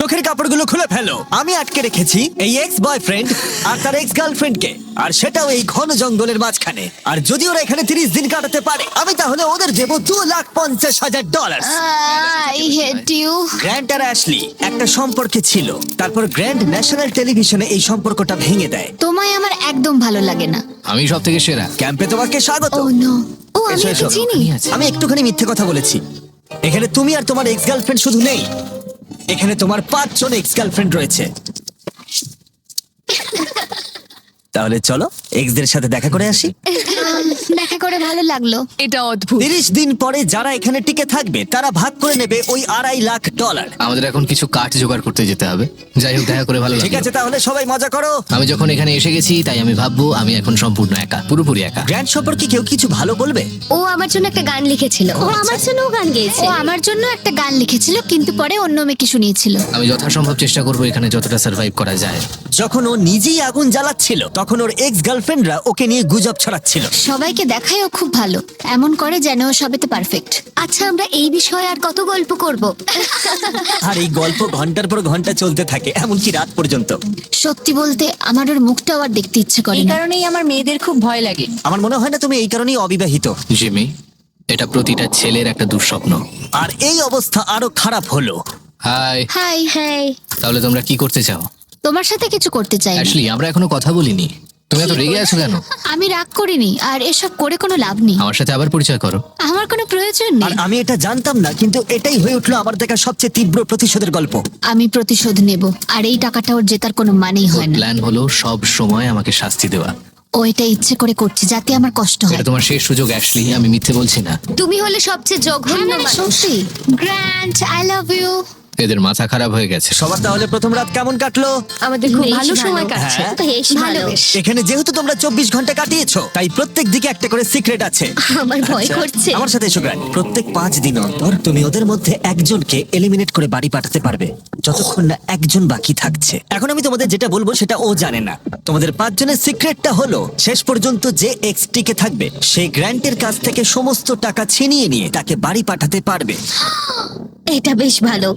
চোখের কাপড়গুলো খুলে ফেলো। আমি আটকে রেখেছি এই এক্স বয়ফ্রেন্ড আর তার এক্স গার্লফ্রেন্ডকে, আর সেটাও এই ঘন জঙ্গলের মাঝখানে। আর যদি ওরা এখানে 30 দিন কাটাতে পারে, আমি তাহলে ওদের দেবো $2,50,000। I hate you. গ্র্যান্ট আর অ্যাশলি একটা সম্পর্কে ছিল, তারপর গ্র্যান্ট ন্যাশনাল টেলিভিশনে এই সম্পর্কটা ভেঙে দেয়। তোমায় আমার একদম ভালো লাগে না। আমি সব থেকে সেরা। ক্যাম্পে তোমাকে স্বাগত। ও নো। ও আমি এসো, ওকে এসো। চিনি। আমি একটুখানি মিথ্যে কথা বলেছি। এখানে তুমি আর তোমার এক্স গার্লফ্রেন্ড শুধু নেই, এখানে তোমার 5 জন এক্স গার্লফ্রেন্ড রয়েছে। তাহলে চলো এক্সদের সাথে দেখা করে আসি। দেখা করে ভালো লাগলো। এটা অদ্ভুত। 30 দিন পরে যারা এখানে টিকে থাকবে তারা ভাগ করে নেবে ওই $2.5 লাখ। আমাদের এখন কিছু কাঠ জোগাড় করতে যেতে হবে। যাই হোক, দেখা করে ভালো ঠিক লাগলো। আছে, তাহলে সবাই মজা করো। আমি যখন এখানে এসে গেছি তাই আমি ভাববো আমি এখন সম্পূর্ণ একা, পুরোপুরি একা। গ্র্যান্ড সম্পর্কে কেউ কিছু ভালো বলবে? ও আমার জন্য একটা গান লিখেছিল। ও আমার জন্য গান গেয়েছে। ও আমার জন্য একটা গান লিখেছিল, কিন্তু পরে অন্য মেয়েকে শুনিয়েছিল। আমি যথাসম্ভব চেষ্টা করবো এখানে যতটা সার্ভাইভ করা যায়। যখন ও নিজেই আগুন জ্বালাচ্ছিল তখন ওর এক্স গার্লফ্রেন্ডরা ওকে নিয়ে গুজব ছড়াচ্ছিল। সবাইকে দেখায় ও খুব ভালো, এমন করে যেন ও সবেতে পারফেক্ট। আচ্ছা, আমরা এই বিষয়ে আর কত গল্প করব? আর এই গল্প ঘন্টার পর ঘন্টা চলতে থাকে, এমনকি রাত পর্যন্ত। সত্যি বলতে আমার ওর মুখটাও আর দেখতে ইচ্ছে করে এই না। কারণেই আমার মেয়েদের খুব ভয় লাগে। আমার মনে হয় না তুমি এই কারণেই অবিবাহিত। জিমি, এটা প্রতিটা ছেলের একটা দুঃস্বপ্ন। আর এই অবস্থা আরো খারাপ হলো। হাই। হাই। হ্যাঁ, তাহলে তোমরা কি করতে চাও? তোমার সাথে কিছু করতে চাই না। অ্যাশলি, আমরা এখনো কথা বলিনি। তুমি এত রেগে আছো কেন? আমি রাগ করিনি, আর এসব করে কোনো লাভ নেই। আমার সাথে আবার পরিচয় করো। আমার কোনো প্রয়োজন আর নেই। আমি এটা জানতাম না, কিন্তু এটাই হয়ে উঠলো আমার দেখা সবচেয়ে তীব্র প্রতিশোধের গল্প। আমি প্রতিশোধ নেব, আর এই টাকাটা ওর জেতার কোনো মানেই হয় না। প্ল্যান হলো সব সময় আমাকে শাস্তি দেওয়া। ও এটা ইচ্ছে করে করছে যাতে আমার কষ্ট হয়। এটা তোমার শেষ সুযোগ অ্যাশলি, আমি মিথ্যে বলছি না। তুমি হলে সবচেয়ে জঘন্য মানুষ। সত্যি। Grant, I love you. এদের মাথা খারাপ হয়ে গেছে। সবার তাহলে প্রথম রাত কেমন কাটলো? আমাদের খুব বেশ ভালো ভালো। সময় কাটছে। হ্যাঁ। বেশ ভালো। এখানে যেহেতু তোমরা 24 ঘন্টা কাটিয়েছো, তাই প্রত্যেক দিকে একটা করে সিক্রেট আছে। আমার ভয় আচ্ছা, করছে। আমার সাথে এসো গ্র্যান্ড। প্রত্যেক 5 দিন অন্তর তুমি ওদের মধ্যে একজনকে এলিমিনেট করে বাড়ি পাঠাতে পারবে, যতক্ষণ না একজন বাকি থাকছে। এখন আমি তোমাদের যেটা বলবো সেটা ও জানে না। তোমাদের 5 জনের সিক্রেটটা হলো, শেষ পর্যন্ত যে এক্স টিকে থাকবে সে গ্র্যান্টের কাছ থেকে সমস্ত টাকা ছিনিয়ে নিয়ে তাকে বাড়ি পাঠাতে পারবে। এটা বেশ ভালো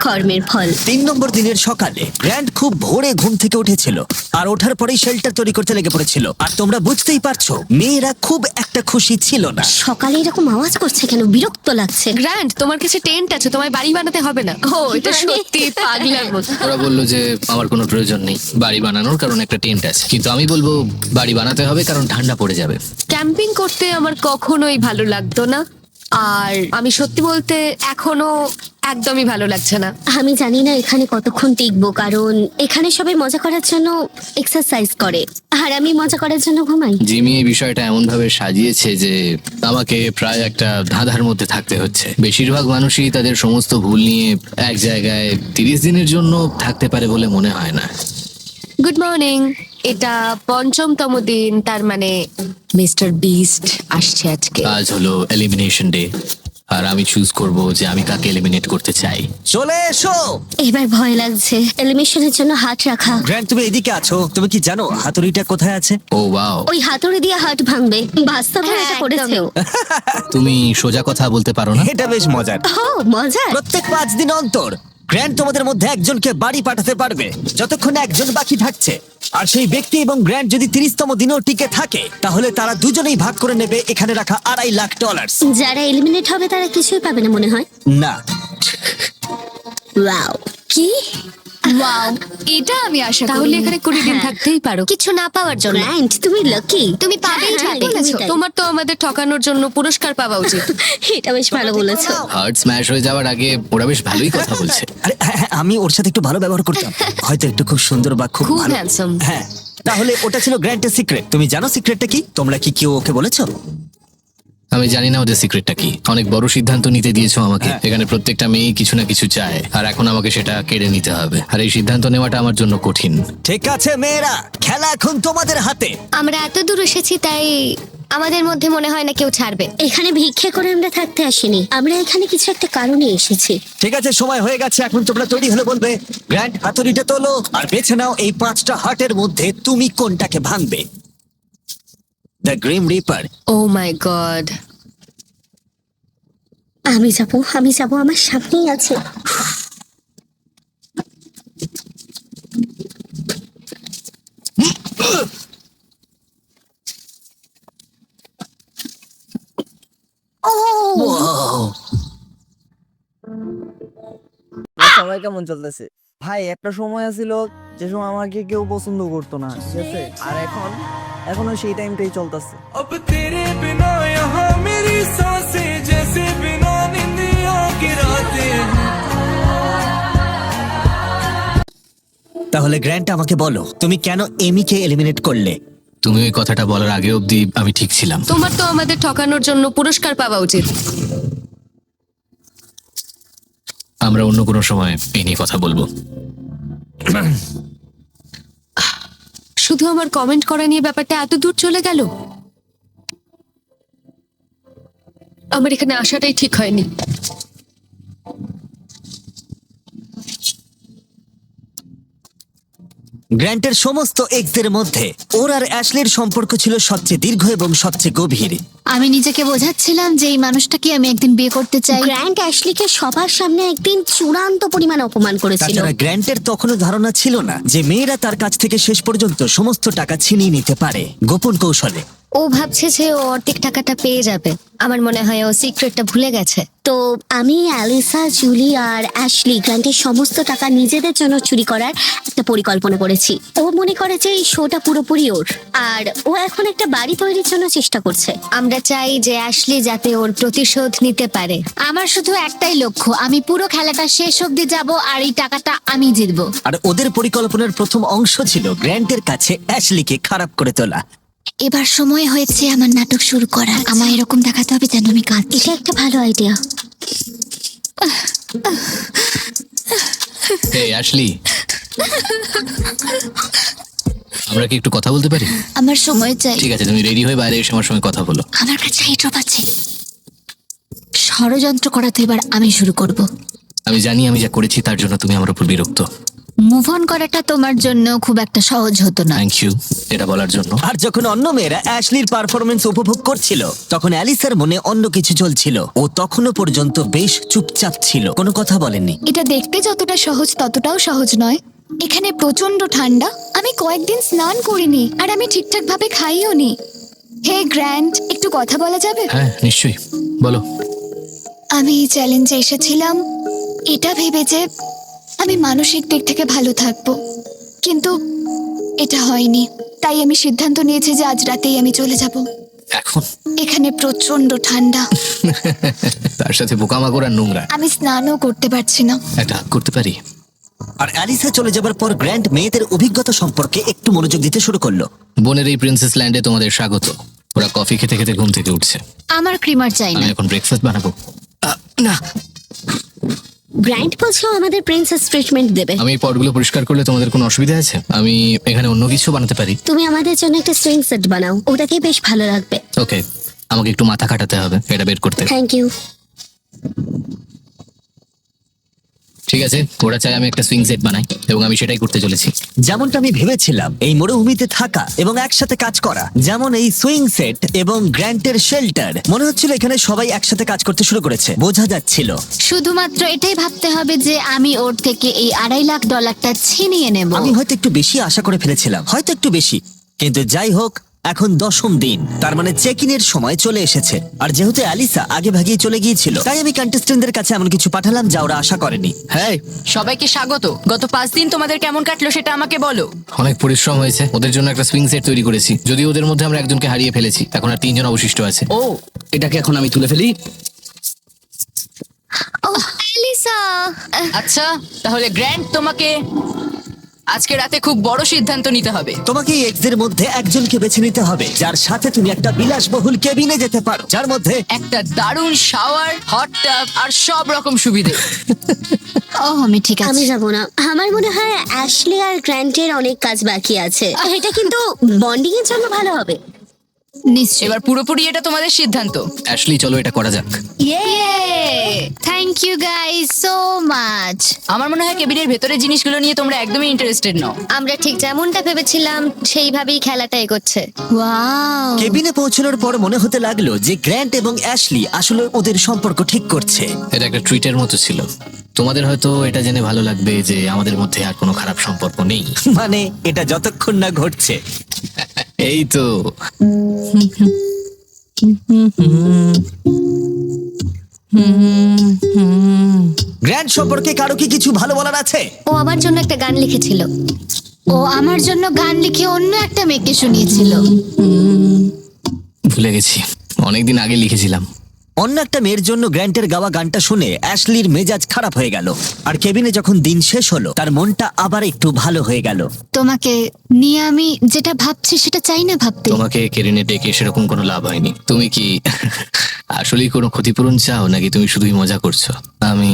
কর্মের ফল। 3 নম্বর দিনের সকালে গ্র্যান্ট খুব ভোরে ঘুম থেকে উঠেছিল, আর ওঠার পরেই শেল্টার তৈরি করতে লেগে পড়েছিল। আর তোমরা বুঝতেই পারছো মেয়েরা খুব একটা খুশি ছিল না। সকালে এরকম আওয়াজ করছে কেন? বিরক্ত লাগছে। গ্র্যান্ড, তোমার কাছে টেন্ট আছে, তোমায় বাড়ি বানাতে হবে না। ও, এটা সত্যি পাগলার মতো। ওরা বললো যে আমার কোনো প্রয়োজন নেই বাড়ি বানানোর, কারণ একটা টেন্ট আছে। কিন্তু আমি বলবো বাড়ি বানাতে হবে কারণ ঠান্ডা পড়ে যাবে। ক্যাম্পিং করতে আমার কখনোই ভালো লাগতো না, আর আমি সত্যি বলতে এখনো একদমই ভালো লাগছে না। আমি জানি না এখানে কতক্ষণ টিকবো, কারণ এখানে সবাই মজা করার জন্য এক্সারসাইজ করে, আর আমি মজা করার জন্য ঘুমাই। জিমি এই বিষয়টা এমন ভাবে সাজিয়েছে যে আমাকে প্রায় একটা ধাঁধার মধ্যে থাকতে হচ্ছে। বেশিরভাগ মানুষই তাদের সমস্ত ভুল নিয়ে এক জায়গায় 30 দিনের জন্য থাকতে পারে বলে মনে হয় না। Good morning. এটা 5ম দিন, তার মানে মিস্টার বিস্ট আসছে আজকে। আজ হলো এলিমিনেশন ডে, আর আমি চুজ করব যে আমি কাকে এলিমিনেট করতে চাই। চলে এসো এবার ভয় লাগছে। এলিমিনেশনের জন্য হাত রাখা। গ্র্যান্ট, তুমি এদিকে আছো। তুমি কি জানো হাতুড়িটা কোথায় আছে? ও ওয়াও, ওই হাতুড়ি দিয়ে হাত ভাঙবে। বাস্তবে হ্যাঁ, এটা একদমই। করেছেও। তুমি সোজা কথা বলতে পারো না? এটা বেশ মজার। ও মজা। প্রত্যেক 5 দিন অন্তর গ্র্যান্ট তোমাদের মধ্যে একজনকে বাড়ি পাঠাতে পারবে, যতক্ষণ একজন বাকি থাকছে। আর সেই ব্যক্তি এবং গ্র্যান্ট যদি 30তম দিনও টিকে থাকে, তাহলে তারা দুজনেই ভাগ করে নেবে এখানে রাখা $2.5 লাখ। যারা এলিমিনেট হবে তারা কিছুই পাবে না মনে হয়। না, ওয়াও। কি? ওয়াও, এটা আমি আশা করি। তাহলে এখানে 20 দিন হ্যাঁ। থাকতেই পারো। কিছু না পাওয়ার জন্য। গ্র্যান্ট, তুমি লাকি। তুমি পাবেই হ্যাঁ, পাবে। বলেছো। তোমার তো আমাদের ঠকানোর জন্য পুরস্কার পাওয়া উচিত। এটা বেশ ভালো বলেছো। হার্ট স্ম্যাশ হয়ে যাওয়ার আগে ওরা বেশ ভালোই কথা বলছে। আরে হ্যাঁ, হ্যাঁ, আমি ওর সাথে একটু ভালো ব্যবহার করতাম, হয়তো একটু খুব সুন্দর বা খুব খুব ভালো। handsome। হ্যাঁ, তাহলে ওটা ছিল গ্র্যান্টের সিক্রেট। তুমি জানো সিক্রেটটা কি? তোমরা কি কেউ ওকে বলেছো? আমি জানি না ওদের সিক্রেটটা কি। অনেক বড় সিদ্ধান্ত নিতে দিয়েছো আমাকে। হ্যাঁ। এখানে প্রত্যেকটা মেয়ে কিছু না কিছু চায়, আর এখন আমাকে সেটা কেড়ে নিতে হবে। আর এই সিদ্ধান্ত নেওয়াটা আমার জন্য কঠিন। ঠিক আছে মেয়েরা, খেলা এখন তোমাদের হাতে। আমরা এত দূর এসেছি, তাই আমাদের মধ্যে মনে হয় না কেউ ছাড়বে। এখানে ভিক্ষে করে আমরা থাকতে আসিনি। আমরা এখানে কিছু একটা কারণে এসেছি। ঠিক আছে, সময় হয়ে গেছে। এখন তোমরা তৈরি হলে বলবে। গ্র্যান্ড, হাতুড়িটা তোলো আর বেছে নাও এই 5টা হার্টের মধ্যে তুমি কোনটাকে ভাঙবে। The Grim Reaper. Oh my God. আমি যাব, আমার সামনেই আছে। সময় কেমন চলতেছে? ভাই একটা সময় ছিল যে সময় আমাকে কেউ পছন্দ করতো না, ঠিক আছে? আর এখনো সেই টাইমটাই চলতেছে। अब तेरे बिना यहाँ मेरी सांसें जैसे बिना निंदिया की रातें हैं। তাহলে গ্র্যান্ট আমাকে বলো, তুমি কেন এমিকে এলিমিনেট করলে? তুমি ওই কথাটা বলার আগে অবধি আমি ঠিক ছিলাম। তোমার তো আমাদের ঠকানোর জন্য পুরস্কার পাওয়া উচিত। আমরা অন্য কোনো সময় এই নিয়ে কথা বলবো। শুধু আমার কমেন্ট করা নিয়ে ব্যাপারটা এত দূর চলে গেল। আমার এখানে আসাটাই ঠিক হয়নি। গ্র্যান্টের সমস্ত এক্সদের মধ্যে ওর আর অ্যাশলির সম্পর্ক ছিল সবচেয়ে দীর্ঘ এবং সবচেয়ে গভীর। আমি নিজেকে বোঝাচ্ছিলাম যে এই মানুষটাকে আমি একদিন বিয়ে করতে চাই। গ্র্যান্ট অ্যাশলিকে সবার সামনে একদিন চূড়ান্ত পরিমাণ অপমান করেছিল। তাছাড়া গ্র্যান্টের তখনও ধারণা ছিল না যে মেয়েরা তার কাছ থেকে শেষ পর্যন্ত সমস্ত টাকা ছিনিয়ে নিতে পারে গোপন কৌশলে। ও ভাবছে যে ও অর্ধেক টাকাটা পেয়ে যাবে। আমার মনে হয় ও সিক্রেটটা ভুলে গেছে। তো আমি, অ্যালিসা, জুলি আর অ্যাশলি গ্র্যান্টের সমস্ত টাকা নিজেদের জন্য চুরি করার একটা পরিকল্পনা করেছি। ও মনে করে যে এই শোটা পুরোপুরি ওর, আর ও এখন একটা বাড়ি তৈরির জন্য চেষ্টা করছে। আমরা চাই যে অ্যাশলি যাতে ওর প্রতিশোধ নিতে পারে। আমার শুধু একটাই লক্ষ্য, আমি পুরো খেলাটা শেষ অবধি যাব আর এই টাকাটা আমি জিতবো। আর ওদের পরিকল্পনার প্রথম অংশ ছিল গ্র্যান্টের কাছে অ্যাশলিকে খারাপ করে তোলা। এবার সময় হয়েছে আমার নাটক শুরু করার। আমার এরকম দেখাতে হবে যেন আমি কাঁদছি। এটা একটা ভালো আইডিয়া। এই অ্যাশলি, আমরা কি একটু কথা বলতে পারি? আমার সময় চাই। ঠিক আছে, তুমি রেডি হয়ে বাইরে এসে আমার সঙ্গে কথা বলো। আমার কাছে এই ড্রপ আছে। ষড়যন্ত্র করা তো এবার আমি শুরু করব। আমি জানি আমি যা করেছি তার জন্য তুমি আমার উপর বিরক্ত। মুভ অন করাটা তোমার জন্য খুব একটা সহজ হতো না। থ্যাংক ইউ এটা বলার জন্য। আর যখন অন্য মেয়েরা অ্যাশলির পারফরমেন্স উপভোগ করছিল তখন অ্যালিসার মনে অন্য কিছু চলছিল। ও তখনও পর্যন্ত বেশ চুপচাপ ছিল, কোনো কথা বলেনি। এটা দেখতে যতটা সহজ ততটাও সহজ নয়। এখানে প্রচন্ড ঠান্ডা, আমি কয়েকদিন স্নান করিনি, আর আমি ঠিকঠাক ভাবে খাইও নি। হে গ্র্যান্ট, একটু কথা বলা যাবে? হ্যাঁ নিশ্চয়ই, বলো। আমি এই চ্যালেঞ্জে এসেছিলাম এটা ভেবে যে আমি মানসিক দিক থেকে ভালো থাকবো, কিন্তু এটা হয়নি। তাই আমি সিদ্ধান্ত নিয়েছি যে আজ রাতেই আমি চলে যাব। এখন এখানে প্রচন্ড ঠান্ডা, তার সাথে পোকামাকড় আর নোংরা। আমি স্নানও করতে পারছি না। একটা হাত করতে পারি? আর অ্যালিসা চলে যাবার পর গ্র্যান্ট মেয়েদের অভিজ্ঞতা সম্পর্কে একটু মনোযোগ দিতে শুরু করলো। বোনের এই প্রিন্সেস ল্যান্ডে তোমাদের স্বাগত। ওরা কফি খেতে খেতে ঘুম থেকে উঠছে। আমার ক্রিমার চাই আমি না। এখন ব্রেকফাস্ট বানাবো। না, গ্র্যান্ট বলছে ও আমাদের প্রিন্সেস ট্রিটমেন্ট দেবে। আমি এই পটগুলো পরিষ্কার করলে তোমাদের কোনো অসুবিধা আছে? আমি এখানে অন্য কিছু বানাতে পারি। তুমি আমাদের জন্য একটা সুইং সেট বানাও, ওটাকে বেশ ভালো লাগবে। ওকে, আমাকে একটু মাথা খাটাতে হবে এটা বের করতে। Thank you. ঠিক আছে, ওরা চাই আমি একটা সুইং সেট বানাই এবং আমি সেটাই করতে চলেছি। যেমনটা আমি ভেবেছিলাম, এই মরুভূমিতে থাকা এবং একসাথে কাজ করা, যেমন এই সুইং সেট এবং গ্র্যান্টের শেল্টার, মনে হচ্ছিল এখানে সবাই একসাথে কাজ করতে শুরু করেছে। বোঝা যাচ্ছিল। শুধুমাত্র এটাই ভাবতে হবে যে আমি ওর থেকে এই $2.5 লাখ ছিনিয়ে নেব। আমি হয়তো একটু বেশি আশা করে ফেলেছিলাম, হয়তো একটু বেশি, কিন্তু যাই হোক এখন 10ম দিন, তার মানে চেক ইনের সময় চলে এসেছে। আর যেহেতু অ্যালিসা আগে ভাগিয়ে চলে গিয়েছিল, তাই আমি কন্টেস্টেন্টদের কাছে এমন কিছু পাঠালাম যা ওরা আশা করেনি। হ্যাঁ, সবাইকে স্বাগত। গত 5 দিন তোমাদের কেমন কাটলো সেটা আমাকে বলো। অনেক পরিশ্রম হয়েছে। ওদের জন্য একটা সুইং সেট তৈরি করেছি, যদিও ওদের মধ্যে আমরা একজনকে হারিয়ে ফেলেছি। এখন আর 3 জন অবশিষ্ট আছে। ও, এটাকে এখন আমি তুলে ফেলি। ও অ্যালিসা, আচ্ছা, তাহলে গ্র্যান্ড, তোমাকে আজকে রাতে খুব বড় সিদ্ধান্ত নিতে হবে। তোমাকে এই এক্সদের মধ্যে একজনকে বেছে নিতে হবে যার সাথে তুমি একটা বিলাসবহুল কেবিনে যেতে পারো, যার মধ্যে একটা দারুণ শাওয়ার, হট টাব আর সব রকম সুবিধে। ও আমি ঠিক আমি আছে। যাব না। আমার মনে হয় অ্যাশলি আর গ্র্যান্টের অনেক কাজ বাকি আছে। এটা কিন্তু বন্ডিং এর জন্য ভালো হবে। নিশ্চয়ই। এবার পুরোপুরি এটা তোমাদের সিদ্ধান্ত। অ্যাশলি, চলো এটা করা যাক। Thank you guys so much. আমার মনে হয় কেবিনের ভেতরের জিনিসগুলো নিয়ে তোমরা একদমই ইন্টারেস্টেড নও। আমরা ঠিক যেমনটা ভেবেছিলাম সেইভাবেই খেলাটা এগোচ্ছে। ওয়াও, কেবিনে পৌঁছানোর পর মনে হতে লাগলো যে গ্র্যান্ট এবং অ্যাশলি আসলে ওদের সম্পর্ক ঠিক করছে। এটা একটা ট্রিটের মতো ছিল। তোমাদের হয়তো এটা জেনে ভালো লাগবে যে আমাদের মধ্যে আর কোনো খারাপ সম্পর্ক নেই। মানে এটা যতক্ষণ না ঘটছে। এই তো। গ্র্যান্ড সম্পর্কে কারো কি কিছু ভালো বলার আছে? ও আমার জন্য একটা গান লিখেছিল। ও আমার জন্য গান লিখে অন্য একটা মেয়েকে শুনিয়েছিল। ভুলে গেছি, অনেকদিন আগে লিখেছিলাম। অন্য একটা মেয়ের জন্য গ্র্যান্টের গাওয়া গানটা শুনে অ্যাশলির মেজাজ খারাপ হয়ে গেল। আর কেবিনে যখন দিন শেষ হলো তার মনটা আবার একটু ভালো হয়ে গেল। তোমাকে নিয়ে আমি যেটা ভাবছি সেটা চাই না ভাবতে। তোমাকে কেরিনে ডেকে সেরকম কোনো লাভ হয়নি। তুমি কি আসলেই কোনো ক্ষতিপূরণ চাও নাকি তুমি শুধুই মজা করছো? আমি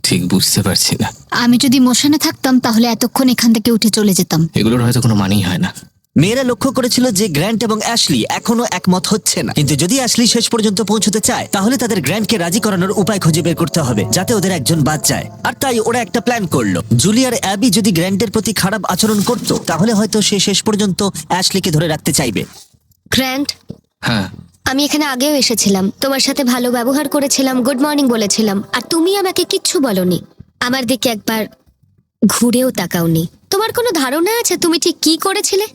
ঠিক বুঝতে পারছি না। আমি যদি মোশনে থাকতাম তাহলে এতক্ষণ এখান থেকে উঠে চলে যেতাম। এগুলোর হয়তো কোনো মানেই হয় না। মেয়েরা লক্ষ্য করেছিল যে গ্র্যান্ট এবং অ্যাশলি এখনো একমত হচ্ছে না, কিন্তু যদি অ্যাশলি শেষ পর্যন্ত পৌঁছতে চায় তাহলে তাদের গ্র্যান্টকে রাজি করানোর উপায় খুঁজে বের করতে হবে যাতে ওদের একজন বাদ যায়। আর তাই ওরা একটা প্ল্যান করলো। জুলি আর অ্যাবি যদি গ্র্যান্টের প্রতি খারাপ আচরণ করত তাহলে হয়তো সে শেষ পর্যন্ত অ্যাশলিকে ধরে রাখতে চাইবে। গ্র্যান্ট, হ্যাঁ, আমি এখানে আগেও এসেছিলাম, তোমার সাথে ভালো ব্যবহার করেছিলাম, গুড মর্নিং বলেছিলাম, আর তুমি আমাকে কিচ্ছু বলনি। আমার দিকে একবার ঘুরেও তাকাওনি। তোমার কোনো ধারণা আছে তুমি ঠিক কি করেছিলে?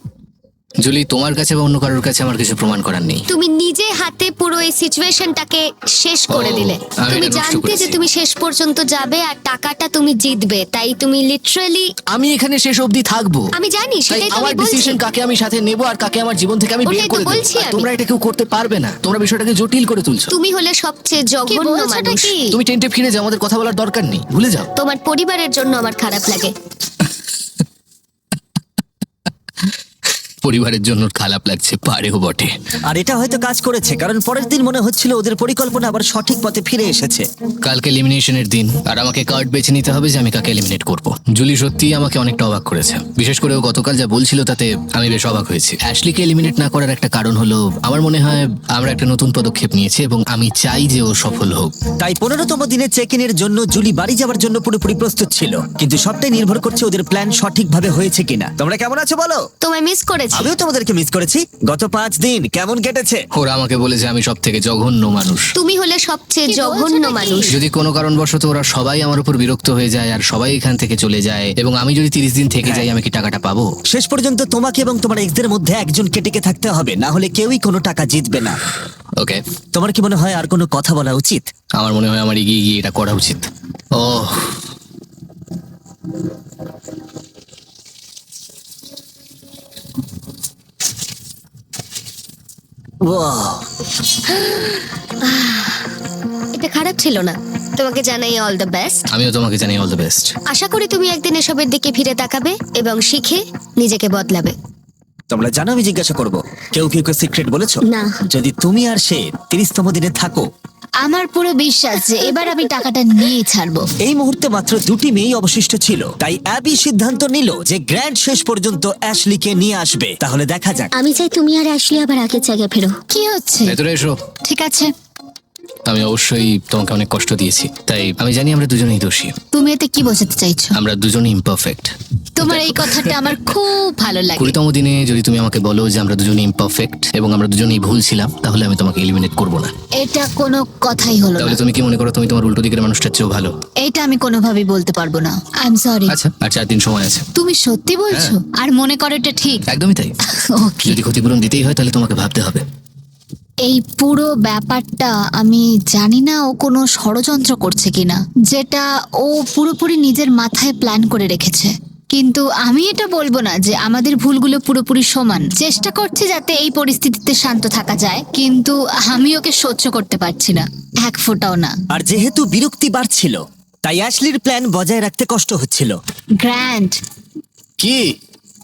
জুলি, তোমার কাছে বা অন্য কারোর কাছে আমার কিছু প্রমাণ করার নেই। তুমি নিজে হাতে পুরো এই সিচুয়েশনটাকে শেষ করে ও, দিলে। আমি তুমি এটা নষ্ট জানতে করেছি। যে তুমি শেষ পর্যন্ত যাবে আর টাকাটা তুমি জিতবে, তাই তুমি লিটারালি। আমি এখানে শেষ অবধি থাকবো। আমি জানি, তাই সেটাই তো আমার আমি বলছি। ডিসিশন কাকে আমি সাথে নেব আর কাকে আমার জীবন থেকে আমি বের ওটাই তো করে দেব। বলছি আর আমি। তোমরা এটা কেউ করতে পারবে না। তোমরা বিষয়টাকে জটিল করে তুলছো। তুমি হলে সবচেয়ে জঘন্য বলছোটা মানুষ। কি? তুমি টেন্টে ফিরে যাও, আমাদের কথা বলার দরকার নেই, ভুলে যাও। তোমার পরিবারের জন্য আমার খারাপ লাগে। পরিবারের জন্য খারাপ লাগছে, পারেও বটে। আর এটা হয়তো কাজ করেছে, কারণ পরের দিন মনে হচ্ছিল ওদের পরিকল্পনা আবার সঠিক পথে ফিরে এসেছে। কালকে এলিমিনেশনের দিন, আর আমাকে কার্ড বেছে নিতে হবে যে আমি কাকে এলিমিনেট করব। জুলি সত্যিই আমাকে অনেকটা অবাক করেছে, বিশেষ করে ও গতকাল যা বলছিল তাতে আমি বেশ অবাক হয়েছি। অ্যাশলিকে এলিমিনেট না করার একটা কারণ হলো আমার মনে হয় আমরা একটা নতুন পদক্ষেপ নিয়েছি এবং আমি চাই যে ও সফল হোক। তাই 15তম দিনে চেক ইনের জন্য জুলি বাড়ি যাওয়ার জন্য পুরোপুরি প্রস্তুত ছিল, কিন্তু সবটাই নির্ভর করছে ওদের প্ল্যান সঠিকভাবে হয়েছে কিনা। তোমরা কেমন আছো বলো? তোমায় মিস করেছি। আমিও তোমাদেরকে মিস করেছি। গত 5 দিন কেমন কেটেছে? ওরা আমাকে বলেছে আমি সব থেকে জঘন্য মানুষ। তুমি হলে সবচেয়ে কি বলছো জঘন্য নাকি? মানুষ। যদি কোনো কারণবশত ওরা সবাই আমার উপর বিরক্ত হয়ে যায় আর সবাই এখান থেকে চলে যায় এবং আমি যদি 30 দিন থেকে যাই, আমি কি টাকাটা পাবো? শেষ পর্যন্ত তোমাকে এবং তোমার এক্সদের মধ্যে একজনকে টিকে থাকতে হবে, না হলে কেউই কোনো টাকা জিতবে না। ওকে, তোমার কি মনে হয় আর কোনো কথা বলা উচিত? আমার মনে হয় আমার এগিয়ে গিয়ে এটা করা উচিত। ও ওয়াও, এটা খারাপ ছিল না। তোমাকে জানাই অল দ্য বেস্ট। আমিও তোমাকে জানাই অল দ্য বেস্ট। আশা করি তুমি একদিন এসবের দিকে ফিরে তাকাবে এবং শিখে নিজেকে বদলাবে। তোমরা জানো আমি জিজ্ঞাসা করব, কেউ কেউ সিক্রেট বলেছো? না। যদি তুমি আর সে 30তম দিনে থাকো, আমার পুরো বিশ্বাস যে এবার আমি টাকাটা নিয়ে ছাড়বো। এই মুহূর্তে মাত্র 2টি মেয়েই অবশিষ্ট ছিল, তাই অ্যাবি সিদ্ধান্ত নিল যে গ্র্যান্ড শেষ পর্যন্ত অ্যাশলিকে নিয়ে আসবে। তাহলে দেখা যাক। আমি চাই তুমি আর অ্যাশলি আবার আগের জায়গায় ফেরো। কি হচ্ছে? ভেতরে এসো। ঠিক আছে, আমি অবশ্যই তোমাকে অনেক কষ্ট দিয়েছি, তাই আমি জানি আমরা দুজনেই দোষী। তুমি এতে কি বোঝাতে চাইছো? আমরা দুজনেই ইমপারফেক্ট। তোমার এই কথাটা আমার খুব ভালো লাগে। 20তম দিনে যদি তুমি আমাকে বলো যে আমরা দুজনেই ইমপারফেক্ট এবং আমরা দুজনেই ভুল ছিলাম, তাহলে আমি তোমাকে এলিমিনেট করব না। এটা কোনো কথাই হলো না। তাহলে তুমি কি মনে করো তুমি তোমার উল্টো দিকের মানুষটার চেয়েও ভালো? এটা আমি কোনোভাবেই বলতে পারবো না। I am sorry. আচ্ছা, আর 4 দিন সময় আছে। তুমি সত্যি বলছো? আর মনে করো এটা ঠিক? একদমই তাই। ওকে। যদি ক্ষতিপূরণ দিতেই হয় তাহলে তোমাকে ভাবতে হবে। এই পুরো ব্যাপারটা আমি জানি না ও কোনো ষড়যন্ত্র করছে কিনা, যেটা ও পুরোপুরি নিজের মাথায় প্ল্যান করে রেখেছে। কিন্তু আমি এটা বলবো না যে আমাদের ভুলগুলো পুরোপুরি সমান। চেষ্টা করছি যাতে এই পরিস্থিতিতে শান্ত থাকা যায়, কিন্তু আমি ওকে সহ্য করতে পারছি না, এক ফোঁটাও না। আর যেহেতু বিরক্তি বাড়ছিল, তাই অ্যাশলির প্ল্যান বজায় রাখতে কষ্ট হচ্ছিল। গ্র্যান্ড, কি?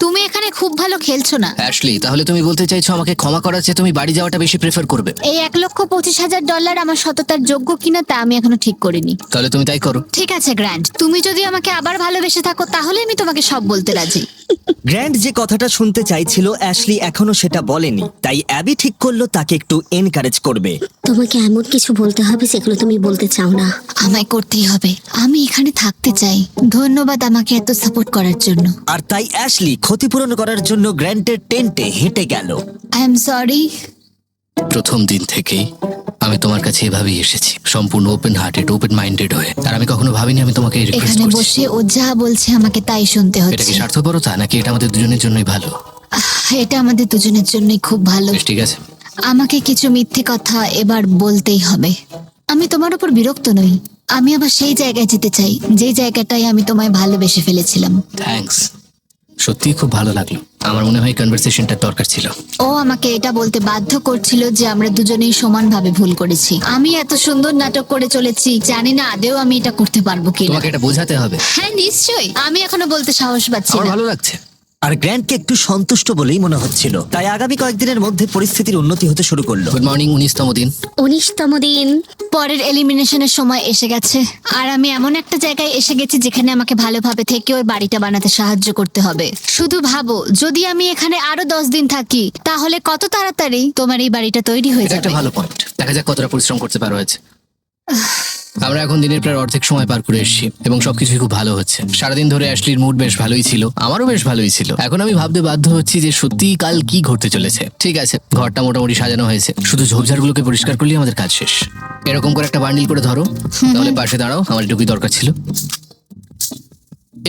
তুমি এখানে খুব ভালো খেলছো না। অ্যাশলি, তাহলে তুমি বলতে চাইছো আমাকে ক্ষমা করার চেয়ে তুমি বাড়ি যাওয়াটা বেশি প্রেফার করবে? এই $1,25,000 আমার সততার যোগ্য কিনা তা আমি এখনো ঠিক করিনি। তাহলে তুমি তাই করো। ঠিক আছে গ্র্যান্ড, তুমি যদি আমাকে আবার ভালোবেসে থাকো তাহলে আমি তোমাকে সব বলতে রাজি। গ্র্যান্ড যে কথাটা শুনতে চাইছিল অ্যাশলি এখনো সেটা বলেনি, তাই অ্যাবি ঠিক করলো তাকে একটু এনকারেজ করবে। তোমাকে এমন কিছু বলতে হবে যেগুলো তুমি বলতে চাও না। আমায় করতেই হবে, আমি এখানে থাকতে চাই। ধন্যবাদ আমাকে এত সাপোর্ট করার জন্য। আর তাই অ্যাশলি ক্ষতিপূরণ করার জন্য গ্র্যান্টের টেন্টে হেঁটে গেল। I am sorry. প্রথম দিন থেকেই আমি তোমার কাছে এভাবেই এসেছি, সম্পূর্ণ ওপেন হার্টেড, ওপেন মাইন্ডেড হয়ে। আর আমি কখনো ভাবিনি আমি তোমাকে রিকোয়েস্ট এখানে করছি। বসে ও যা বলছে আমাকে তাই শুনতে এটা হচ্ছে। কি স্বার্থপরতা নাকি এটা আমাদের দুজনের জন্যই ভালো? এটা আমাদের দুজনের জন্যই খুব ভালো। বেশ, ঠিক আছে। আমাকে কিছু মিথ্যে কথা এবার বলতেই হবে। আমি তোমার উপর বিরক্ত নই, আমি আবার সেই জায়গায় যেতে চাই যে জায়গাটায় আমি তোমায় ভালোবেসে ফেলেছিলাম। থ্যাঙ্কস, সত্যি খুব ভালো লাগলো। আমার মনে হয় কনভারসেশনটা দরকার ছিল। ও আমাকে এটা বলতে বাধ্য করছিল যে আমরা দুজনেই সমানভাবে ভুল করেছি। আমি এত সুন্দর নাটক করে চলেছি, জানি না আদেও আমি এটা করতে পারবো কিনা। তোমাকে এটা বোঝাতে হবে। হ্যাঁ নিশ্চয়ই, আমি এখনো বলতে সাহস পাচ্ছি আমার না। ভালো লাগছে। আর গ্র্যান্টকে একটু সন্তুষ্ট বলেই মনে হচ্ছিল, তাই আগামী কয়েকদিনের মধ্যে পরিস্থিতির উন্নতি হতে শুরু করলো। গুড মর্নিং, 19তম দিন। 19তম দিন। পরের এলিমিনেশনের সময় এসে গেছে, আর আমি এমন একটা জায়গায় এসে গেছি যেখানে আমাকে ভালোভাবে থেকে ওই বাড়িটা বানাতে সাহায্য করতে হবে। শুধু ভাবো, যদি আমি এখানে আরো 10 দিন থাকি তাহলে কত তাড়াতাড়ি তোমার এই বাড়িটা তৈরি হয়ে এটা একটা যাবে। ভালো পয়েন্ট। দেখা যাক কতটা পরিশ্রম করতে পারো আজ। আমরা এখন দিনের প্রায় অর্ধেক সময় পার করে এসেছি এবং সবকিছুই খুব ভালো হচ্ছে। সারাদিন ধরে অ্যাশলির মুড বেশ ভালোই ছিল, আমারও বেশ ভালোই ছিল। এখন আমি ভাবতে বাধ্য হচ্ছি যে সত্যি কাল কি ঘটতে চলেছে। ঠিক আছে, ঘরটা মোটামুটি সাজানো হয়েছে, শুধু ঝোপঝাড়গুলোকে পরিষ্কার করলেই আমাদের কাজ শেষ। এরকম করে একটা বান্ডিল করে ধরো, তাহলে পাশে দাঁড়াও। আমার এটুকুই দরকার ছিল,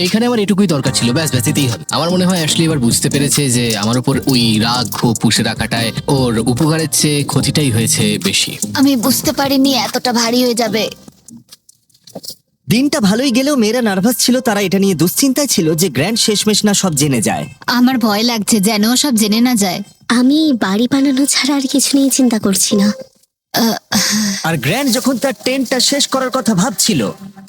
এইখানে আমার এটুকুই দরকার ছিল, ব্যাস ব্যাস, এতেই হবে। আমার মনে হয় অ্যাশলি এবার বুঝতে পেরেছে যে আমার উপর ওই রাগ ক্ষোভ পুষে রাখাটায় ওর উপকারের চেয়ে ক্ষতিটাই হয়েছে বেশি। আমি বুঝতে পারিনি এতটা ভারী হয়ে যাবে। দিনটা ভালোই গেলেও মেয়েরা নার্ভাস ছিল, তারা এটা নিয়ে দুশ্চিন্তায় ছিল যে গ্র্যান্ড শেষমেশ না সব জেনে যায়। আমার ভয় লাগছে যেন ও সব জেনে না যায়। আমি বাড়ি বানানো ছাড়া আর কিছু নিয়ে চিন্তা করছি না। আর গ্র্যান্ড যখন তার টেন্টটা শেষ করার কথা ভাবছিল,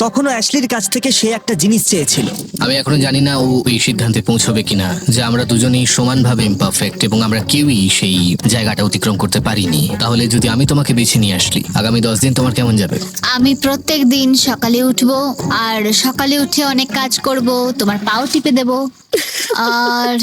তখনও অ্যাশলির কাছ থেকে সে একটা জিনিস চেয়েছিল। আমি এখনো জানি না ও এই সিদ্ধান্তে পৌঁছবে কিনা যে আমরা দুজনেই সমানভাবে ইমপারফেক্ট এবং আমরা কেউই সেই জায়গাটা অতিক্রম করতে পারিনি। তাহলে যদি আমি তোমাকে বেছে নিয়ে আসলি, আগামী 10 দিন তোমার কেমন যাবে? আমি প্রত্যেক দিন সকালে উঠবো, আর সকালে উঠে অনেক কাজ করব, তোমার পাও টিপে দেব, আর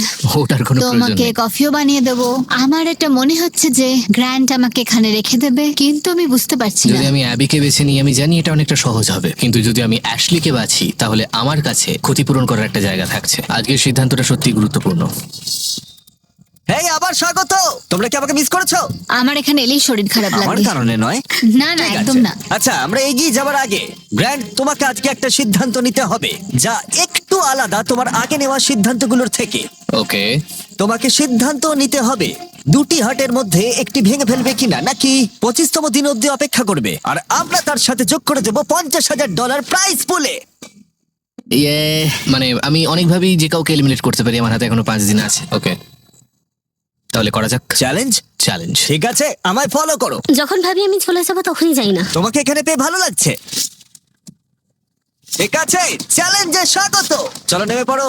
ওটার কোনো প্রয়োজন তোমাকে নেই। কফিও বানিয়ে দেব। আমার এটা মনে হচ্ছে যে গ্র্যান্ড আমাকে এখানে রেখে দেবে, কিন্তু আমি বুঝতে পারছি না। যদি আমি অ্যাবিকে বেছে নিই, আমি জানি এটা অনেকটা সহজ হবে, কিন্তু যদি আমি অ্যাশলিকে বাছি তাহলে আমার কাছে ক্ষতিপূরণ করার একটা জায়গা থাকছে। আজকের সিদ্ধান্তটা সত্যি গুরুত্বপূর্ণ। হেই, আবার স্বাগত। তোমরা কি আমাকে মিস করেছো? আমার এখানে এলেই শরীর খারাপ আমার লাগে। কারণে নয়। না না, ঠিক একদম আছে। না। আচ্ছা, আমরা এগিয়ে যাওয়ার আগে গ্র্যান্ড, তোমাকে আজকে একটা সিদ্ধান্ত নিতে হবে যা একটু আলাদা তোমার আগে নেওয়া সিদ্ধান্তগুলোর থেকে। ওকে, তোমাকে সিদ্ধান্ত নিতে হবে দুটি হাটের মধ্যে একটি ভেঙে ফেলবে কিনা, নাকি 25তম দিন অব্দি অপেক্ষা করবে। আর আমরা তার সাথে যোগ করে দেবো $50,000 প্রাইজ পুলে। ইয়ে, মানে আমি অনেকভাবেই যে কাউকে এলিমিনেট করতে পারি। আমার হাতে এখনো 5 দিন আছে। ওকে, তাহলে করা যাক। চ্যালেঞ্জ? চ্যালেঞ্জ। ঠিক আছে, আমায় ফলো করো। যখন ভাবি আমি চলে যাবো তখনই যাই না। তোমাকে এখানে পেয়ে ভালো লাগছে? ঠিক আছে, চ্যালেঞ্জে স্বাগত। চলো নেমে পড়ো।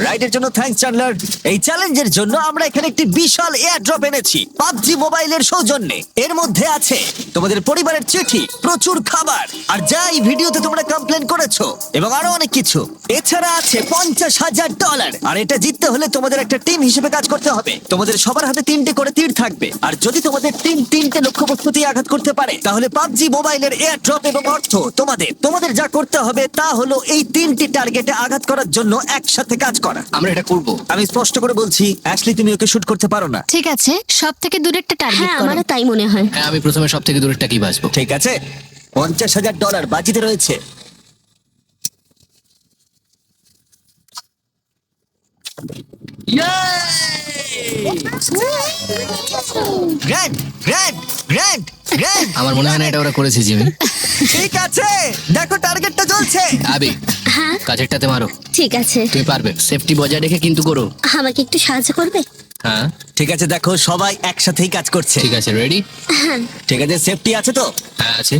রাইডের জন্য থ্যাঙ্কস চ্যান্ডলার। এই চ্যালেঞ্জের জন্য আমরা এখানে একটি বিশাল এয়ার ড্রপ এনেছি পাবজি মোবাইলের সৌজন্যে। এর মধ্যে আছে তোমাদের পরিবারের চিঠি, প্রচুর খাবার, আর যা এই ভিডিওতে তোমরা কমপ্লেন করেছো, এবং আরো অনেক কিছু। এছাড়া আছে $50,000। আর এটা জিততে হলে তোমাদের একটা টিম হিসেবে কাজ করতে হবে। তোমাদের সবার হাতে 3টে করে তীর থাকবে, আর যদি তোমাদের টিম 3টে লক্ষ্যবস্তুতেই আঘাত করতে পারে, তাহলে পাবজি মোবাইলের এয়ার ড্রপ এবং অর্থ তোমাদের যা করতে হবে তা হলো এই 3টি টার্গেটে আঘাত করার জন্য একসাথে কাজ করা। আমরা এটা করব। আমি স্পষ্ট করে বলছি, অ্যাশলি, তুমি ওকে শুট করতে পারো না। ঠিক আছে, সব থেকে দূরেরটা টার্গেট হ্যাঁ, করো। আমারও তাই মনে হয়। হ্যাঁ, আমি প্রথমে সব থেকে দূরেরটা কি বাঁচবো। ঠিক আছে, $50,000 বাজিতে রয়েছে। Grand, grand, grand, grand. আমার মনে হয় না এটা ওরা করেছে, জিমি। ঠিক আছে, দেখো টার্গেটটা জ্বলছে। আবি, কাজেরটাতে মারো। ঠিক আছে, তুমি পারবে। সেফটি বজায় রেখে কিন্তু করো। আমাকে একটু সাহায্য করবে? হ্যাঁ ঠিক আছে, দেখো সবাই একসাথেই কাজ করছে। ঠিক আছে, রেডি? ঠিক আছে, সেফটি আছে তো? হ্যাঁ আছে।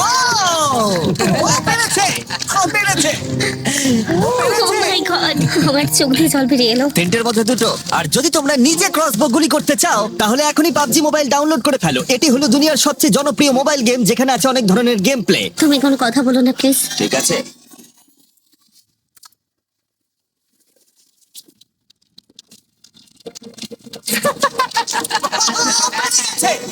ও! ও পেরেছে! ও পেরেছে! ও Oh পেরেছে! my God, আমার চোখ দিয়ে জল বেরিয়ে এলো। 3টের মধ্যে 2টো। আর যদি তোমরা নিজে ক্রসবো গুলি করতে চাও, তাহলে এখনই পাবজি মোবাইল ডাউনলোড করে ফেলো। এটি হলো দুনিয়ার সবচেয়ে জনপ্রিয় মোবাইল গেম, যেখানে আছে অনেক ধরনের গেম প্লে। তুমি কোনো কথা বলো না প্লিজ। ঠিক আছে।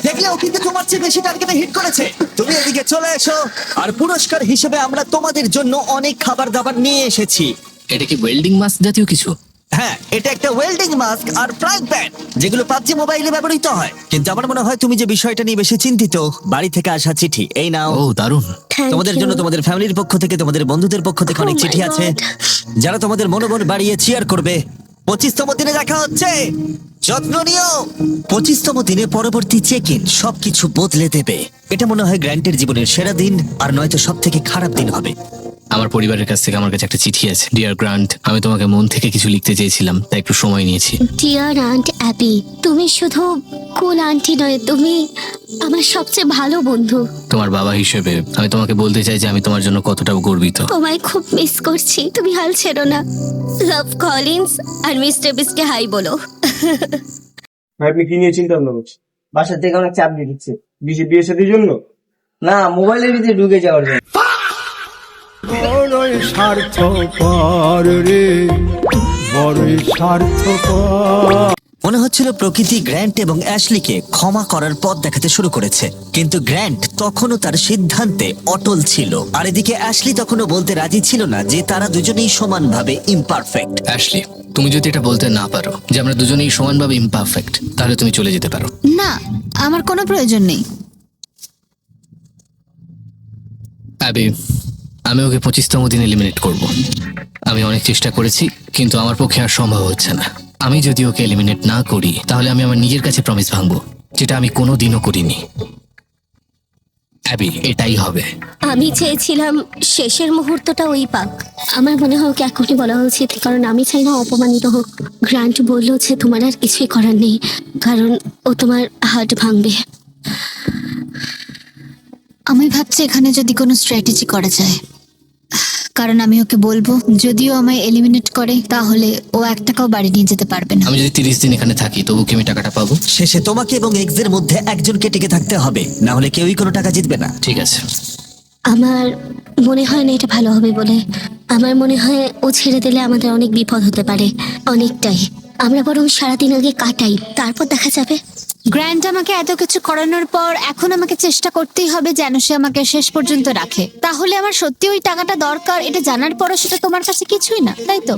দেখলে ও কিন্তু তোমার চেয়ে বেশি টার্গেটে হিট করেছে। তুমি এদিকে চলে এসো, আর পুরস্কার হিসেবে আমরা তোমাদের জন্য অনেক খাবার দাবার নিয়ে এসেছি। এটা কি ওয়েল্ডিং মাস্ক জাতীয় কিছু? হ্যাঁ, এটা একটা ওয়েল্ডিং মাস্ক আর ফ্রাইং প্যান, যেগুলো পাবজি মোবাইলে ব্যবহৃত হয়। কিন্তু আমার মনে হয় তুমি যে বিষয়টা নিয়ে বেশি চিন্তিত, বাড়ি থেকে আসা চিঠি। এই নাও। ও দারুণ। Thank তোমাদের you. জন্য তোমাদের ফ্যামিলির পক্ষ থেকে, তোমাদের বন্ধুদের পক্ষ থেকে Oh অনেক my চিঠি আছে, God. যারা তোমাদের মনোবল বাড়িয়ে চিয়ার করবে। 25তম দিনে দেখা হচ্ছে। যত্ন নিও। 25তম দিনে পরবর্তী চেক ইন সবকিছু বদলে দেবে। এটা মনে হয় গ্র্যান্টের জীবনের সেরা দিন, আর নয়তো সব থেকে খারাপ দিন হবে। আমার পরিবারের কাছ থেকে আমার কাছে একটা চিঠি আছে। ডিয়ার গ্রান্ট, আমি তোমাকে মন থেকে কিছু লিখতে চেয়েছিলাম, তাই একটু সময় নিয়েছি। ডিয়ার আন্ট অ্যাবি, তুমি শুধু কুল আন্টি নয়, তুমি আমার সবচেয়ে ভালো বন্ধু। তোমার বাবা হিসেবে আমি তোমাকে বলতে চাই যে আমি তোমার জন্য কতটা গর্বিত। তোমায় খুব মিস করছি, তুমি হাল ছেড়ো না। লাভ কলিন্স আর মিস্টার বিস্টকে হাই বলো। ভাই আপনি কি নিয়ে চিন্তা ভাবনা করছেন? বাসা থেকে অনেক চাপ দিয়ে দিচ্ছে। বিয়ে শাদীর জন্য? না, মোবাইলের ভিতরে ঢুকে যাওয়ার জন্য। বড়ই স্বার্থপর রে, বড়ই স্বার্থপর। মনে হচ্ছিল প্রকৃতি গ্র্যান্ট এবং অ্যাশলিকে ক্ষমা করার পথ দেখাতে শুরু করেছে, কিন্তু গ্র্যান্ট তখনও তার সিদ্ধান্তে অটল ছিল। আর এদিকে অ্যাশলি তখনও বলতে রাজি ছিল না যে তারা দুজনেই সমানভাবে ইমপারফেক্ট। অ্যাশলি, তুমি যদি এটা বলতে না পারো যে আমরা দুজনেই সমানভাবে ইমপারফেক্ট, তাহলে তুমি চলে যেতে পারো। না, আমার কোনো প্রয়োজন নেই। অ্যাবি, আমি ওকে 25তম দিন এলিমিনেট করব। আমি অনেক চেষ্টা করেছি, কিন্তু আমার পক্ষে আর সম্ভব হচ্ছে না। আমি যদি ওকে এলিমিনেট না করি, তাহলে আমি আমার নিজের কাছে প্রমিস ভাঙবো, যেটা আমি কোনোদিনও করিনি। অ্যাবি, এটাই হবে। আমি চেয়েছিলাম শেষের মুহূর্তটা ওই পাক। আমার মনে হয় ওকে এখনই বলা উচিত, কারণ আমি চাই না অপমানিত হোক। গ্রান্ট বললো যে তোমার আর কিছুই করার নেই, কারণ ও তোমার হার্ট ভাঙবে। আমি ভাবছি এখানে যদি কোনো স্ট্র্যাটেজি করা যায়, কারণ আমি ওকে বলবো যদিও আমায় এলিমিনেট করে তাহলে ও 1 টাকাও বাড়ি নিয়ে যেতে পারবে না। আমি যদি 30 দিন এখানে থাকি, তবু কি আমি টাকাটা পাবো? শেষে তোমাকে এবং এক্সের মধ্যে একজনকে টিকে থাকতে হবে, না হলে কেউই কোনো টাকা জিতবে না। ঠিক আছে। আমার মনে হয় না এটা ভালো হবে বলে। আমার মনে হয় ও ছেড়ে দিলে আমাদের অনেক বিপদ হতে পারে, অনেকটাই। আমরা বরং সারাদিন আগে কাটাই, তারপর দেখা যাবে। গ্র্যান্ট আমাকে এত কিছু করানোর পর এখন আমাকে চেষ্টা করতেই হবে যেন সে আমাকে শেষ পর্যন্ত রাখে। তাহলে আমার সত্যি ওই টাকাটা দরকার, এটা জানার পরও সেটা তোমার কাছে কিছুই না, তাই তো?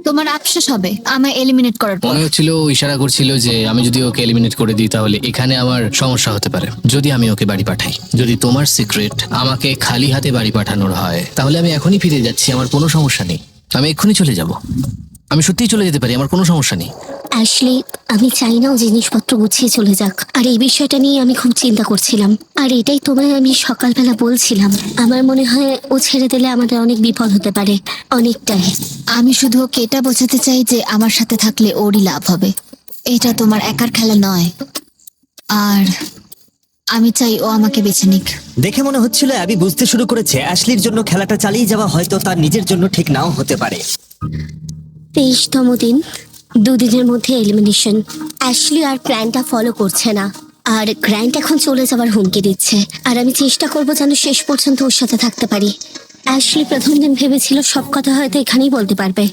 তোমার আফসোস হবে আমায় এলিমিনেট করার পর। মনে হচ্ছিল ও ইশারা করছিল যে আমি যদি ওকে এলিমিনেট করে দিই, তাহলে এখানে আমার সমস্যা হতে পারে যদি আমি ওকে বাড়ি পাঠাই। যদি তোমার সিক্রেট আমাকে খালি হাতে বাড়ি পাঠানোর হয়, তাহলে আমি এখনই ফিরে যাচ্ছি, আমার কোনো সমস্যা নেই। আমি এক্ষুনি চলে যাব, আমি সত্যিই চলে যেতে পারি, আমার কোনো সমস্যা নেই। অ্যাশলি, আমি চাই না ও জিনিসপত্র গুছিয়ে চলে যাক, আর এই বিষয়টা নিয়ে আমি খুব চিন্তা করছিলাম। আর এটাই তোমায় আমি সকালবেলা বলছিলাম। আমার মনে হয় ও ছেড়ে দিলে আমাদের অনেক বিপদ হতে পারে, অনেকটাই। আমি শুধু ওকে এটা বোঝাতে চাই যে আমার সাথে থাকলে ওরই লাভ হবে, এটা তোমার একার খেলা নয়। আর আমি চাই ও আমাকে বেছে নিক। দেখে মনে হচ্ছিল অ্যাবি বুঝতে শুরু করেছে অ্যাশলির জন্য খেলাটা চালিয়ে যাওয়া হয়তো তার নিজের জন্য ঠিক নাও হতে পারে। 23তম দিন, 2 দিনের মধ্যে এলিমিনেশন। অ্যাশলি আর প্ল্যানটা ফলো করছে না, আর গ্র্যান্ট এখন চলে যাবার হুমকি দিচ্ছে। আর আমি চেষ্টা করবো যেন শেষ পর্যন্ত ওর সাথে থাকতে পারি। অ্যাশলি প্রথম দিন ভেবেছিল সব কথা হয়তো এখানেই বলতে পারবে,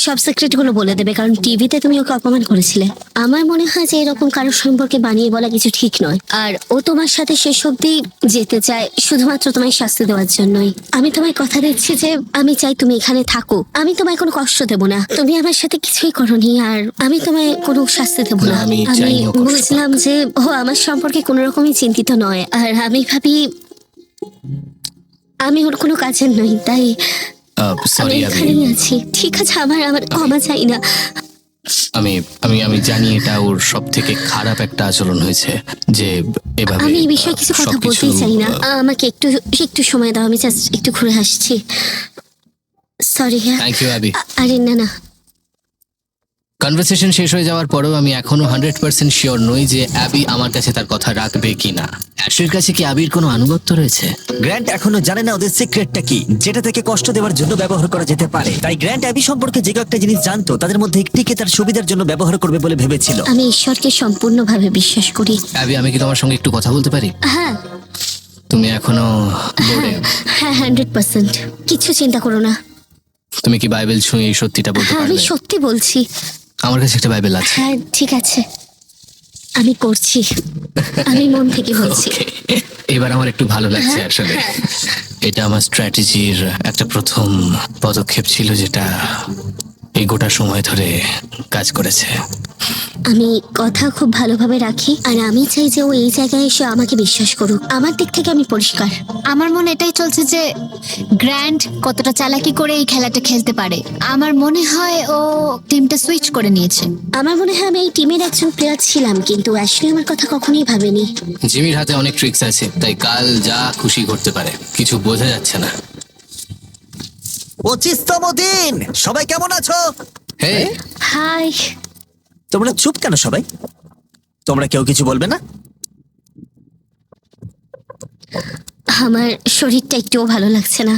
সব সিক্রেটগুলো বলে দেবে, কারণ টিভিতে তুমি ওকে অপমান করেছিলে। আমার মনে হয় যে এরকম কারোর সম্পর্কে বানিয়ে বলা কিছু ঠিক নয়। আর ও তোমার সাথে শেষ অবধি যেতে চায় শুধুমাত্র তোমায় শাস্তি দেওয়ার জন্যই। আমি তোমায় কথা দিচ্ছি যে আমি চাই তুমি এখানে থাকো। আমি তোমায় কোনো কষ্ট দেবো না, তুমি আমার সাথে কিছুই করোনি, আর আমি তোমায় কোনো শাস্তি দেবো না। না, আমি আমি চাইনি ও কষ্ট পাক। বুঝলাম যে ও আমার সম্পর্কে কোনো রকমই চিন্তিত নয়, আর আমি ভাবি আমি ওর কোনো কাজের নই, তাই আমি সরি অ্যাবি, এখানেই আছি। ঠিক আছে, আমার ক্ষমা চাই না। আমি আমি আমি জানি এটা ওর সব থেকে খারাপ একটা আচরণ হয়েছে, যে এভাবে আমি এই বিষয়ে কিছু কথা সবকিছু, বলতেই চাই না। আমাকে একটু একটু সময় দাও, আমি জাস্ট একটু ঘুরে আসছি। সরি। Thank you Abby. আরে না না, কনভারসেশন শেষ হয়ে যাওয়ার পরেও আমি এখনো 100% শিওর নই যে অ্যাবি আমার কাছে তার কথা রাখবে কিনা। অ্যাশের কাছে কি অ্যাবির কোনো আনুগত্য রয়েছে? গ্র্যান্ট এখনো জানে না ওদের সিক্রেটটা কি, যেটা থেকে কষ্ট দেওয়ার জন্য ব্যবহার করা যেতে পারে। তাই গ্র্যান্ট অ্যাবি সম্পর্কে যে কয়েকটা জিনিস জানতো তাদের মধ্যে একটিকে তার সুবিধার জন্য ব্যবহার করবে বলে ভেবেছিল। আমি ঈশ্বরকে সম্পূর্ণভাবে বিশ্বাস করি। অ্যাবি, আমি কি তোমার সঙ্গে একটু কথা বলতে পারি? হ্যাঁ তুমি এখনো বোর্ডে? হ্যাঁ, 100%। কিছু চিন্তা করো না। তুমি কি বাইবেল ছুঁয়ে এই সত্যিটা বলতে হ্যাঁ, আমি পারবে? সত্যি বলছি। আমার কাছে একটা বাইবেল আছে। হ্যাঁ ঠিক আছে, আমি করছি, আমি মন থেকে বলছি। Okay, এবার আমার একটু ভালো লাগছে আসলে। এটা আমার স্ট্র্যাটেজির একটা প্রথম পদক্ষেপ ছিল, যেটা এই গোটা সময় ধরে কাজ করেছে। আমি কথা খুব ভালোভাবে রাখি, আর আমি চাই যে ও এই জায়গায় এসে আমাকে বিশ্বাস করুক। আমার দিক থেকে আমি পরিষ্কার। আমার মনে এটাই চলছে যে গ্র্যান্ড কতটা চালাকি করে এই খেলাটা খেলতে পারে। আমার মনে হয় ও টিমটা সুইচ করে নিয়েছে। আমার মনে হয় আমি এই টিমের একজন প্লেয়ার ছিলাম, কিন্তু অ্যাশলি আমার কথা কখনোই ভাবেনি। জিমির হাতে অনেক ট্রিক্স আছে, তাই কাল যা খুশি করতে পারে, কিছু বোঝা যাচ্ছে না। 25তম দিন, সবাই কেমন আছো? হে, হাই। তোমরা চুপ কেন সবাই? তোমরা কেউ কিছু বলবে না? আমার শরীরটা একটুও ভালো লাগছে না,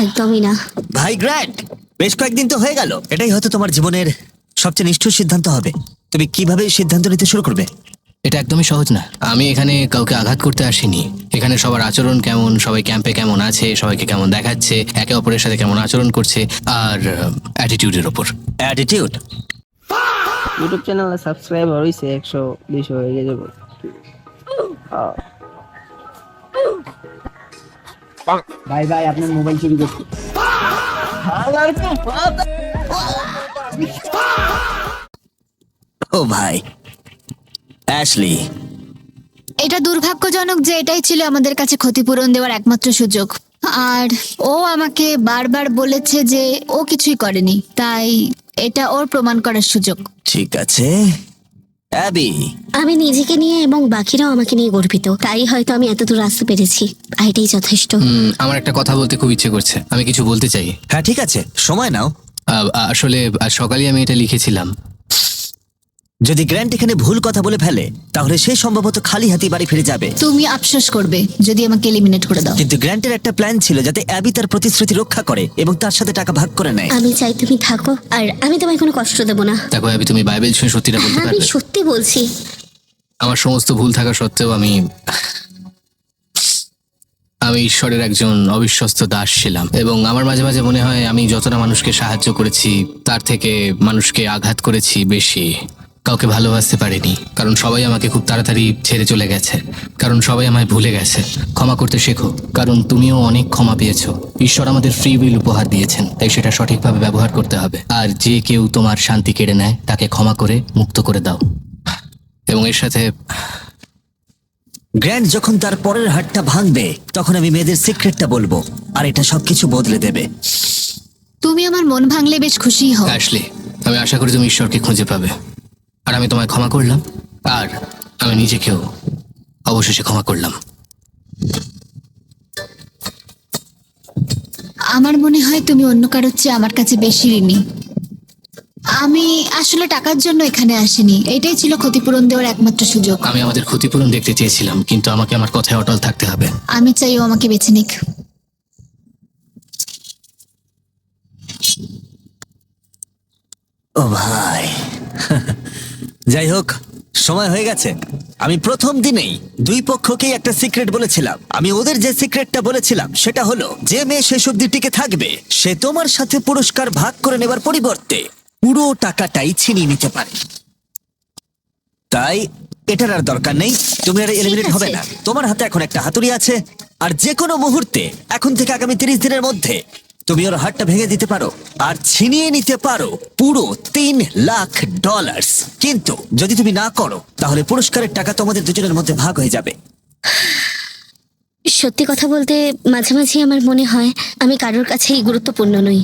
একদমই না। ভাই গ্র্যান্ড, বেশ কয়েকদিন তো হয়ে গেল। এটাই হয়তো তোমার জীবনের সবচেয়ে নিষ্ঠুর সিদ্ধান্ত হবে। তুমি কিভাবে এই সিদ্ধান্ত নিতে শুরু করবে? এটা একদমই সহজ না। আমি এখানে কাউকে আঘাত করতে আসিনি। এখানে সবার আচরণ কেমন, সবাই ক্যাম্পে কেমন আছে, সবাইকে কেমন দেখাচ্ছে, একে অপরের সাথে কেমন আচরণ করছে, আর অ্যাটিটিউডের ওপর। অ্যাটিটিউড। ইউটিউব চ্যানেলে সাবস্ক্রাইবার হইছে 120 হয়ে যাবে। ভাই ভাই আপনার মোবাইল চুরি করছে। ও ভাই অ্যাশলি, এটা দুর্ভাগ্যজনক যে এটাই ছিল আমাদের কাছে ক্ষতিপূরণ দেওয়ার একমাত্র সুযোগ। আর ও আমাকে বারবার বলেছে যে ও কিছুই করেনি, তাই এটা ওর প্রমাণ করার সুযোগ। ঠিক আছে অ্যাবি। আমি নিজেকে নিয়ে এবং বাকিরাও আমাকে নিয়ে গর্বিত, তাই হয়তো আমি এতদূর আসতে পেরেছি। আর এটাই যথেষ্ট। আমার একটা কথা বলতে খুব ইচ্ছে করছে, আমি কিছু বলতে চাই। হ্যাঁ ঠিক আছে, সময় নাও। আসলে আজ সকালে আমি এটা লিখেছিলাম। যদি গ্র্যান্ট এখানে ভুল কথা বলে ফেলে, তাহলে সে সম্ভবত খালি হাতি বাড়ি ফিরে যাবে। তুমি আফসোস করবে যদি আমাকে এলিমিনেট করে দাও। কিন্তু গ্র্যান্টের একটা প্ল্যান ছিল যাতে অ্যাবি তার প্রতিশ্রুতি রক্ষা করে এবং তার সাথে টাকা ভাগ করে নেয়। আমি চাই তুমি থাকো, আর আমি তোমায় কোনো কষ্ট দেবো না। দেখো অ্যাবি, তুমি বাইবেল ছুঁয়ে সত্যিটা বলতে হ্যাঁ, আমি পারবে? সত্যি বলছি। আমার সমস্ত ভুল থাকা সত্ত্বেও আমি ঈশ্বরের একজন অবিশ্বস্ত দাস ছিলাম, এবং আমার মাঝে মাঝে মনে হয় আমি যতটা মানুষকে সাহায্য করেছি তার থেকে মানুষকে আঘাত করেছি বেশি। কাউকে ভালোবাসতে পারিনি, কারণ সবাই আমাকে খুব তাড়াতাড়ি ছেড়ে চলে গেছে, কারণ সবাই আমায় ভুলে গেছে। ক্ষমা করতে শেখো, কারণ তুমিও অনেক ক্ষমা পেয়েছো। ঈশ্বর আমাদের ফ্রি উইল উপহার দিয়েছেন, তাই সেটা সঠিকভাবে ব্যবহার করতে হবে। আর যে কেউ তোমার শান্তি কেড়ে নেয় তাকে ক্ষমা করে মুক্ত করে দাও। এবং এর সাথে গ্র্যান্ট যখন তার পরের হাতটা ভাঙবে, তখন আমি মেয়েদের সিক্রেটটা বলবো, আর এটা সবকিছু বদলে দেবে। তুমি আমার মন ভাঙলে বেশ খুশি হও। অ্যাশলি, আমি আশা করি তুমি ঈশ্বরকে খুঁজে পাবে। আর আমি তোমায় ক্ষমা করলাম, আর আমি নিজেকেও অবশেষে ক্ষমা করলাম। আমার মনে হয় তুমি অন্য কারোর চেয়ে আমার কাছে বেশি ঋণী। আমি আসলে টাকার জন্য এখানে আসিনি, এটাই ছিল ক্ষতিপূরণ দেওয়ার একমাত্র সুযোগ। আমি আমাদের ক্ষতিপূরণ দেখতে চেয়েছিলাম, কিন্তু আমাকে আমার কথায় অটল থাকতে হবে। আমি চাই ও আমাকে বেছে নিক। ও ভাই যাই হোক, সময় হয়ে গেছে। আমি প্রথম দিনেই দুই পক্ষকেই একটা সিক্রেট বলেছিলাম। আমি ওদের যে সিক্রেটটা বলেছিলাম সেটা হলো, যে মেয়ে শেষ অব্দি টিকে থাকবে সে তোমার সাথে পুরস্কার ভাগ করে নেবার পরিবর্তে পুরো টাকাটাই ছিনিয়ে নিতে পারে। তাই এটার আর দরকার নেই, তুমি আর এলিমিনেট হবে না। তোমার হাতে এখন একটা হাতুড়ি আছে, আর যে কোনো মুহূর্তে এখন থেকে আগামী 30 দিনের মধ্যে তুমি ওর হাতটা ভেঙে দিতে পারো আর ছিনিয়ে নিতে পারো পুরো $3 লাখ। কিন্তু যদি তুমি না করো, তাহলে পুরস্কারের টাকা তোমাদের দুজনের মধ্যে ভাগ হয়ে যাবে। সত্যি কথা বলতে মাঝে মাঝে আমার মনে হয় আমি কারোর কাছেই গুরুত্বপূর্ণ নই।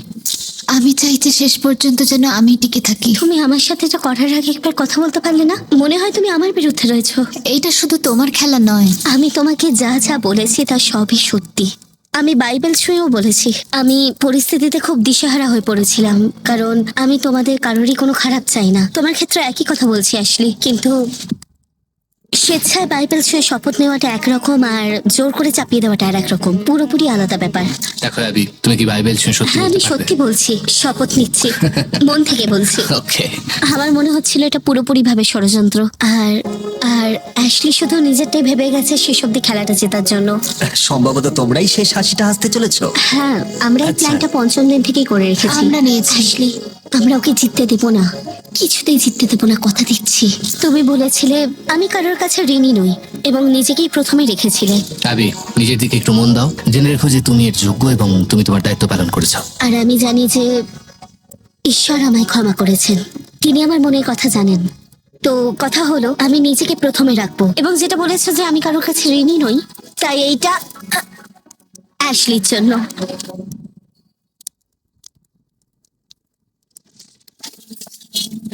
আমি চাই যে শেষ পর্যন্ত যেন আমি টিকে থাকি। তুমি আমার সাথে এটা করার আগে একবার কথা বলতে পারলে না? মনে হয় তুমি আমার বিরুদ্ধে রয়েছো। এইটা শুধু তোমার খেলা নয়। আমি তোমাকে যা যা বলেছি তা সবই সত্যি। আমি বাইবেল ছুঁয়েও বলেছি। আমি পরিস্থিতিতে খুব দিশেহারা হয়ে পড়েছিলাম, কারণ আমি তোমাদের কারোরই কোনো খারাপ চাই না। তোমার ক্ষেত্রে একই কথা বলছি অ্যাশলি, কিন্তু স্বেচ্ছায় বাইবেল ছুঁয়ে শপথ নেওয়াটা একরকম, আর জোর করে চাপিয়ে দেওয়াটা আর একরকম, পুরোপুরি আলাদা ব্যাপার। দেখো অ্যাবি, তুমি কি বাইবেল ছুঁয়ে সত্যি হ্যাঁ, আমি বলতে পারবে? সত্যি বলছি, শপথ নিচ্ছি, মন থেকে বলছি। ওকে। আমার মনে হচ্ছিল এটা পুরোপুরি ভাবে ষড়যন্ত্র, আর আর অ্যাশলি শুধু নিজেরটাই ভেবে গেছে শেষ অব্দি খেলাটা জেতার জন্য। সম্ভবত তোমরাই শেষ হাসিটা হাসতে চলেছো। হ্যাঁ, আমরা এই আচ্ছা। প্ল্যানটা পঞ্চম দিন থেকেই করে রেখেছি। আমরা নিয়েছি। অ্যাশলি, আমরা ওকে জিততে দেবো না, কিছুতেই জিততে দেবো না, কথা দিচ্ছি। তুমি বলেছিলে আমি কারোর কাছে ঋণী নই, এবং নিজেকেই প্রথমে রেখেছিলে। অ্যাবি, নিজের দিকে একটু মন দাও। জেনে রেখো যে তুমি এর যোগ্য এবং তুমি তোমার দায়িত্ব পালন করেছো। আর আমি জানি যে ঈশ্বর আমায় ক্ষমা করেছেন। তিনি আমার মনের কথা জানেন। তো কথা হলো, আমি নিজেকে প্রথমে রাখবো, এবং যেটা বলেছো যে আমি কারোর কাছে ঋণী নই, তাই এইটা অ্যাশলির জন্য।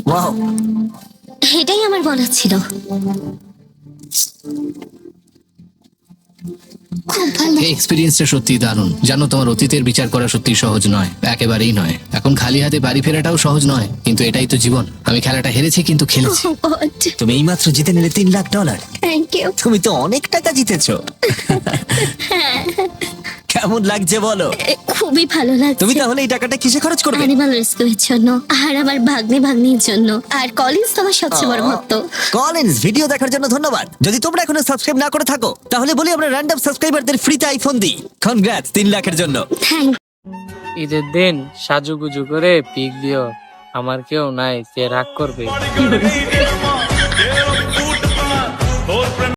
ওয়াও, এটাই আমার বলার ছিল। খুব ভালো। এই এক্সপিরিয়েন্সটা সত্যি দারুণ। জানো, তোমার অতীতের বিচার করা সত্যি সহজ নয়, একেবারেই নয়। এখন খালি হাতে বাড়ি ফেরাটাও সহজ নয়, কিন্তু এটাই তো জীবন। আমি খেলাটা হেরেছি, কিন্তু খেলেছি। তুমি এইমাত্র জিতে নিলে $3 লাখ। Thank you. তুমি তো অনেক টাকা জিতেছো। কেমন লাগছে বলো? খুবই ভালো তুমি লাগছে। তাহলে এই টাকাটা কিসে খরচ করবে? অ্যানিমাল রেস্কিউর জন্য, আর আমার ভাগ্নির জন্য, আর কলিন্স তো আমার সবচেয়ে বড় ভক্ত। কলিন্স, ভিডিও দেখার জন্য ধন্যবাদ। যদি তোমরা এখনো সাবস্ক্রাইব না করে থাকো, তাহলে বলি আমরা র্যান্ডম সাবস্ক্রাইবারদের ফ্রিতে আইফোন দিই। কনগ্রাটস 3 লাখের জন্য। থ্যাংক। ঈদের দিন সাজুগুজু করে পিক দিও, আমার কেউ নাই যে রাগ করবে।